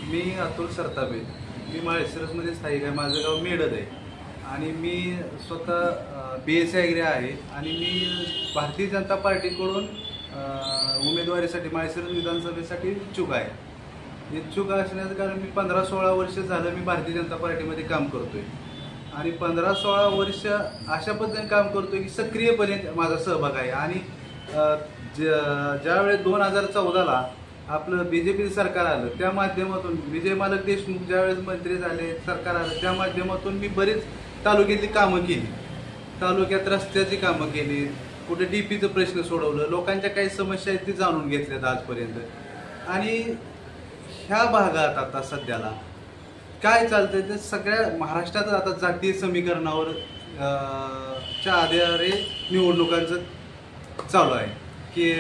मी अतुल सरतापे. मी माळशिरसमध्ये स्थायिक आहे. माझं गाव मेडद आहे आणि मी स्वतः BSc ॲग्री आहे आणि मी भारतीय जनता पार्टीकडून उमेदवारीसाठी माळशिरस विधानसभेसाठी इच्छुक आहे. इच्छुक असण्याचं कारण मी 15-16 वर्ष झालं मी भारतीय जनता पार्टीमध्ये काम करतोय आणि 15-16 वर्ष अशा पद्धतीने काम करतोय की सक्रियपणे माझा सहभाग आहे. आणि ज्यावेळेस 2014ला आपलं BJP सरकार आलं त्या माध्यमातून विजय मालक देशमुख ज्यावेळेस मंत्री झाले, सरकार आलं त्या माध्यमातून मी बरेच तालुक्यातली कामं केली. तालुक्यात रस्त्याची कामं केली, कुठे DPचं प्रश्न सोडवलं, लोकांच्या काही समस्या आहेत ती जाणून घेतल्यात आजपर्यंत. आणि ह्या भागात आता सध्याला काय चालतंय ते सगळ्या महाराष्ट्रात आता जातीय समीकरणावर च्या आधारे निवडणुकांचं चालू आहे की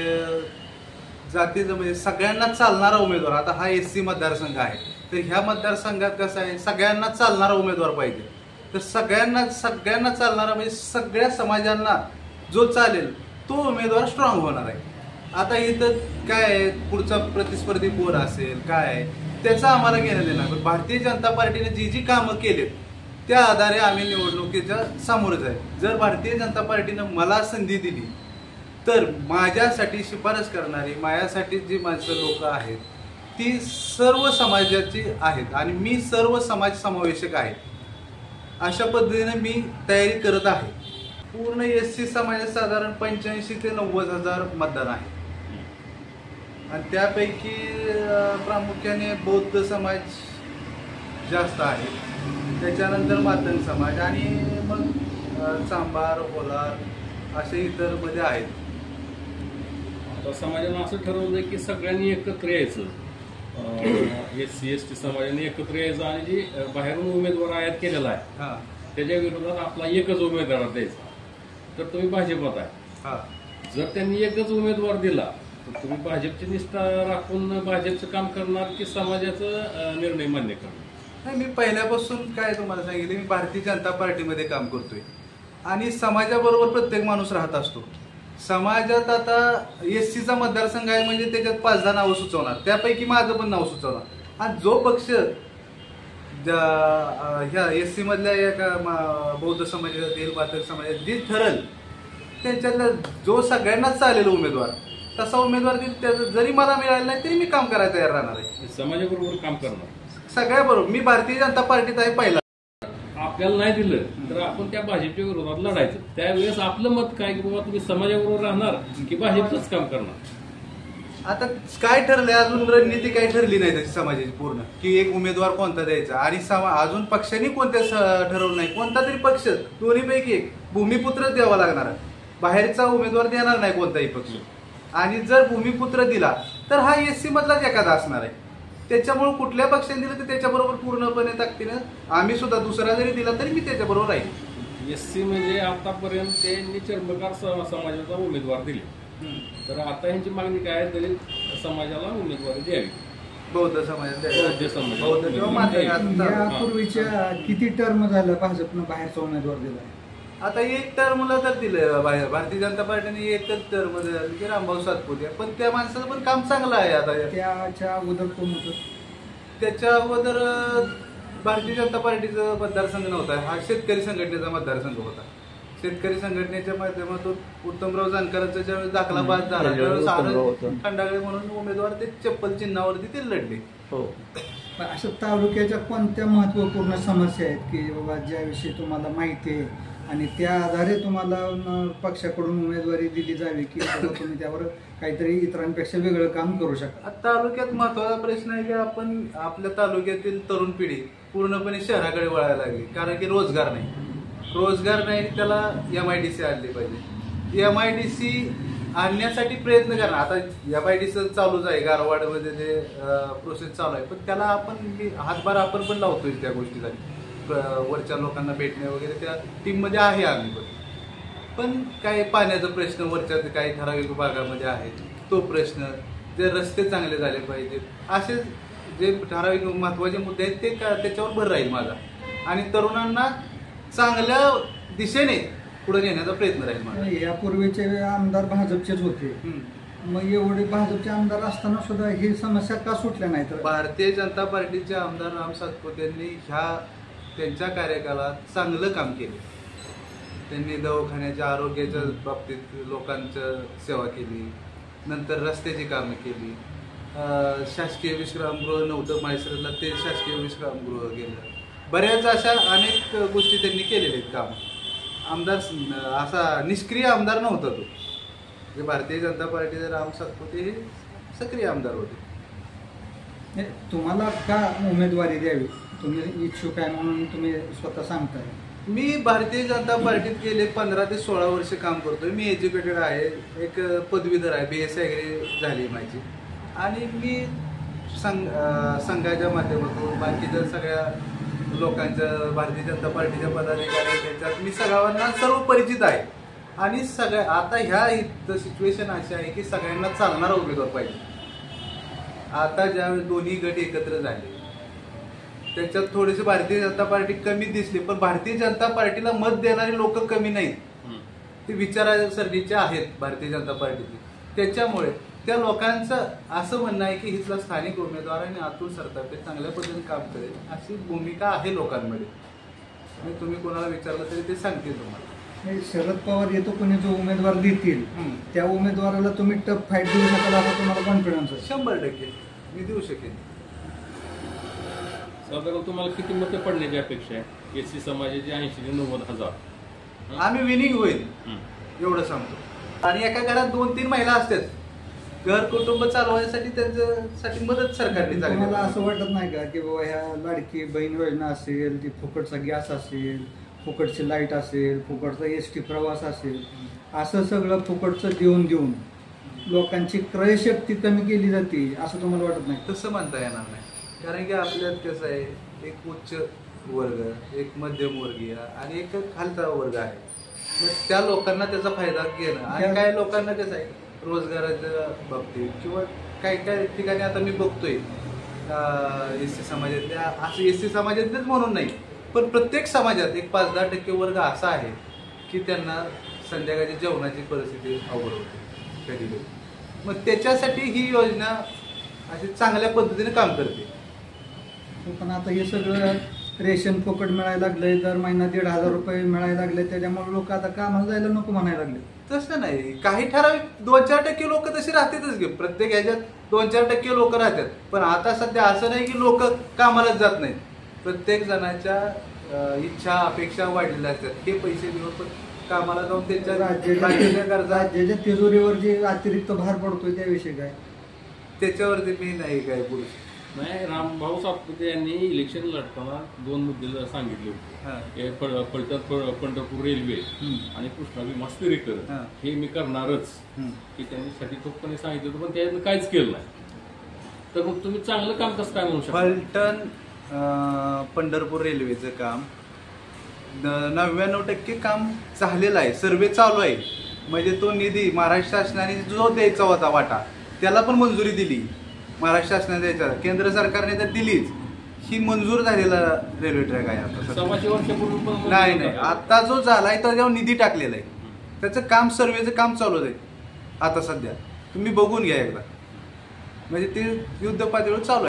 जातीचं म्हणजे सगळ्यांना चालणारा उमेदवार. आता हा SC मतदारसंघ आहे तर ह्या मतदारसंघात कसं आहे सगळ्यांना चालणारा उमेदवार पाहिजे. तर सगळ्यांना चालणारा म्हणजे सगळ्या समाजांना जो चालेल तो उमेदवार स्ट्रॉंग होणार आहे. आता इथं काय आहे पुढचा प्रतिस्पर्धी कोण असेल काय त्याचं आम्हाला घेणं देणार. पण भारतीय जनता पार्टीने जी कामं केलीत त्या आधारे आम्ही निवडणुकीच्या सामोरच आहे. जर भारतीय जनता पार्टीनं मला संधी दिली तर माझ्यासाठी शिफारस करणारी माझ्यासाठी जी माणसं लोक आहेत ती सर्व समाजाची आहेत आणि मी सर्व समाज समावेशक आहे. अशा पद्धतीने मी तयारी करत आहे. पूर्ण SC समाजात साधारण 85,000 ते 90,000 मतदान आहे आणि त्यापैकी प्रामुख्याने बौद्ध समाज जास्त आहे, त्याच्यानंतर मातंग समाज आणि मग चांभार कोलार असे इतर मध्ये आहेत. आता समाजानं असं ठरवलं की सगळ्यांनी एकत्र यायचं, SC ST समाजाने एकत्र यायचं आणि जी बाहेरून उमेदवार आयात केलेला आहे त्याच्या विरोधात आपला एकच उमेदवार द्यायचा. तर तुम्ही भाजपात आहे, जर त्यांनी एकच उमेदवार दिला तर तुम्ही भाजपची निष्ठा राखून भाजपचं काम करणार की समाजाचा निर्णय मान्य करणार? नाही, मी पहिल्यापासून काय तुम्हाला सांगितलं मी भारतीय जनता पार्टीमध्ये काम करतोय आणि समाजाबरोबर प्रत्येक माणूस राहत असतो. समाजात आता SCचा मतदारसंघ आहे म्हणजे त्याच्यात 5-10 नावं सुचवणार, त्यापैकी माझं पण नाव सुचवणार. आणि जो पक्ष ह्या SC मधल्या एका बौद्ध समाजातील मातंग समाजात जे ठरल त्यांच्यातला जो सगळ्यांनाच चालेल उमेदवार तसा उमेदवार देईल. जरी मला मिळालं नाही तरी मी काम करायला तयार राहणार आहे. समाजाबरोबर काम करणार सगळ्याबरोबर. मी भारतीय जनता पार्टीत आहे पहिला. आपल्याला नाही दिलं तर आपण त्या भाजपच्या विरोधात लढायचं. त्यावेळेस आपलं मत काय की बाबा तुम्ही समाजाबरोबर राहणार की भाजपचंच काम करणार? आता काय ठरलंय अजून रणनीती काही ठरली नाही त्याची समाजाची पूर्ण की एक उमेदवार कोणता द्यायचा आणि अजून पक्षांनी कोणत्या ठरवलं नाही. कोणता तरी पक्ष दोन्हीपैकी एक भूमिपुत्रच द्यावा लागणार, बाहेरचा उमेदवार देणार नाही कोणताही पक्ष. आणि जर भूमिपुत्र दिला तर हा SC मधलाच एखादा असणार आहे. त्याच्यामुळे कुठल्या पक्षाने दिलं तर त्याच्याबरोबर पूर्णपणे ताकदीनं आम्ही सुद्धा दुसरा जरी दिला तरी मी त्याच्याबरोबर राहील. SC म्हणजे आतापर्यंत त्यांनी चर्मकार समाजाचा उमेदवार दिले, तर आता यांची मागणी काय आहे दलित समाजाला उमेदवारी द्यावी. बौद्ध समाज यापूर्वीच्या किती टर्म झालं भाजपनं बाहेरचा उमेदवार दिला? आता एक टर्मला तर दिलं बाहेर भारतीय जनता पार्टीने एकच टर्म दिलं रामभाऊ सातपुते. पण त्या माणसाचं पण काम चांगलं आहे. आता त्याच्या अगोदर कोण होतं? त्याच्या अगोदर भारतीय जनता पार्टीचा मतदारसंघ नव्हता, हा शेतकरी संघटनेचा मतदारसंघ होता. शेतकरी संघटनेच्या माध्यमातून उत्तमराव जानकरांचा ज्यावेळेस दाखला बाद झाला त्यावेळेस खंडागळे म्हणून उमेदवार ते चप्पल चिन्हावरती ते लढले. अशा तालुक्याच्या कोणत्या महत्वपूर्ण समस्या आहेत की बाबा ज्याविषयी तुम्हाला माहिती आहे आणि त्या आधारे तुम्हाला पक्षाकडून उमेदवारी दिली जावी की तुम्ही त्यावर काहीतरी इतरांपेक्षा वेगळं काम करू शकता? तालुक्यात महत्वाचा प्रश्न आहे की आपण आपल्या तालुक्यातील तरुण पिढी पूर्णपणे शहराकडे वळायला लागली. कारण की रोजगार नाही, त्याला MIDC आणली पाहिजे. MIDC आणण्यासाठी प्रयत्न करणार. आता MIDC चालूच आहे, गारवाडमध्ये जे प्रोसेस चालू आहे, पण त्याला आपण हातभार आपण पण लावतोय त्या गोष्टीसाठी. वरच्या लोकांना भेटणे वगैरे त्या टीममध्ये आहे आम्ही पण काय पाण्याचा प्रश्न वरच्या काही ठराविक भागामध्ये आहे तो प्रश्न, जे रस्ते चांगले झाले पाहिजेत, असे जे ठराविक महत्वाचे मुद्दे आहेत ते त्याच्यावर भर राहील माझा. आणि तरुणांना चांगल्या दिशेने पुढे नेण्याचा प्रयत्न राहील माझा. यापूर्वीचे आमदार भाजपचेच होते मग एवढे भाजपचे आमदार असताना सुद्धा ही समस्या का सुटल्या नाही? तर भारतीय जनता पार्टीचे आमदार राम सातपुते यांनी त्यांच्या कार्यकाळात चांगलं काम केलं. त्यांनी दवाखान्याच्या आरोग्याच्या बाबतीत लोकांचं सेवा केली, नंतर रस्त्याची कामं केली, शासकीय विश्रामगृह नव्हतं माहेश्वरला, ते शासकीय विश्रामगृह गेलं. बऱ्याच अशा अनेक गोष्टी त्यांनी केलेल्या आहेत काम. आमदार असा निष्क्रिय आमदार नव्हता तो. जे भारतीय जनता पार्टीचे राम सातपुते हे सक्रिय आमदार होते. तुम्हाला का उमेदवारी द्यावी, तुम्ही इच्छुक आहे म्हणून तुम्ही स्वतः सांगताय? मी भारतीय जनता पार्टीत गेले 15 ते 16 वर्ष काम करतोय. मी एज्युकेटेड आहे, एक पदवीधर आहे, BSc ॲग्री झाली माझी. आणि मी संघाच्या माध्यमातून बाकीच्या सगळ्या लोकांच्या भारतीय जनता पार्टीच्या पदाधिकारी त्याच्यात मी सगळ्यांना सर्व परिचित आहे. आणि आता ह्या सिच्युएशन अशी आहे की सगळ्यांना चालणारा उमेदवार पाहिजे. आता ज्यावेळेस दोन्ही गट एकत्र झाले त्याच्यात थोडेसे भारतीय जनता पार्टी कमी दिसली, पण भारतीय जनता पार्टीला मत देणारे लोक कमी नाहीत. ते विचारसरणीचे आहेत भारतीय जनता पार्टीचे. त्याच्यामुळे त्या लोकांचं असं म्हणणं आहे की इथला स्थानिक उमेदवार आणि अतुल सरतापे चांगल्या पद्धतीने काम करेल अशी भूमिका आहे लोकांमध्ये. आणि तुम्ही कोणाला विचारलं तरी ते सांगतील तुम्हाला. शरद पवार येतो कोणी जो उमेदवार देतील त्या उमेदवाराला तुम्ही टफ फाईट देऊ शकाल असा तुम्हाला कॉन्फिडन्स आहे? 100% मी देऊ शकेन. साधारण तुम्हाला किती मते पडण्याची अपेक्षा आहे? SC समाजाची 80 ते 90 हजार. आम्ही विनिंग होईल एवढं सांगतो. आणि एका घरात 2-3 महिला असतात, घर कुटुंब चालवण्यासाठी त्यांच्यासाठी मदत सरकारने झाली. मला असं वाटत नाही का की बाबा ह्या लाडकी बहीण योजना असेल, ती फुकटचा गॅस असेल, फुकटची लाईट असेल, फुकटचा ST प्रवास असेल, असं सगळं फुकटचं देऊन लोकांची क्रयशक्ती कमी केली जाते असं तुम्हाला वाटत नाही? तसं म्हणता येणार नाही. कारण की आपल्यात कसं आहे, एक उच्च वर्ग, एक मध्यमवर्गीय आणि एक खालचा वर्ग आहे. मग त्या लोकांना त्याचा फायदा घेणं आणि काही लोकांना कसं आहे रोजगाराच्या बाबतीत किंवा काही ठिकाणी आता मी बघतोय SC समाजातल्या, असं SC समाजातलेच म्हणून नाही पण प्रत्येक समाजात एक 5-10% वर्ग असा आहे की त्यांना संध्याकाळची जेवणाची परिस्थिती अवघड होते कधी. मग त्याच्यासाठी ही योजना अशी चांगल्या पद्धतीने काम करते. पण आता हे सगळं रेशन फुकट मिळायला लागलंय, दर महिना 1,500 रुपये मिळायला लागले, त्याच्यामुळे लोक आता कामाला जायला नको म्हणायला लागले. तसं नाही, काही ठराविक 2-4% लोक तशी राहतातच की, प्रत्येक ह्याच्यात 2-4% लोक राहतात. पण आता सध्या असं नाही की लोक कामालाच जात नाहीत. प्रत्येक जणाच्या इच्छा अपेक्षा वाढलेल्या असतात. हे पैसे देऊन पण कामाला जाऊन त्यांच्या राज्याच्या तिजोरीवर जे अतिरिक्त भार पडतोय त्याविषयी काय? त्याच्यावरती मी नाही काय बोलू. नाही, रामभाऊ सातपुते यांनी इलेक्शन लढताना 2 मुद्दे सांगितले होते. पंढरपूर रेल्वे आणि कृष्णा भीमा स्थिरीकरण हे मी करणारच की त्यांनी सटीकपणे सांगितलं होतं, पण त्याच्यानं काहीच केलं नाही. तर मग तुम्ही चांगलं काम कसं काय म्हणू शकता? फलटण पंढरपूर रेल्वेचं काम 99% काम झालेलं आहे. सर्वे चालू आहे. म्हणजे तो निधी महाराष्ट्र शासनाने जो द्यायचा होता वाटा त्याला पण मंजुरी दिली. महाराष्ट्र शासनाने द्यायचा, केंद्र सरकारने तर दिलीच. ही मंजूर झालेला रेल्वे ट्रॅक आहे. आता 600 वर्षापूर्वी नाही, आता जो झालाय त्याच्यावर निधी टाकलेला आहे. त्याचं काम सर्वेचं काम चालू आहे आता सध्या. तुम्ही बघून घ्या एकदा. म्हणजे ते युद्ध पातळीवर चालू आहे.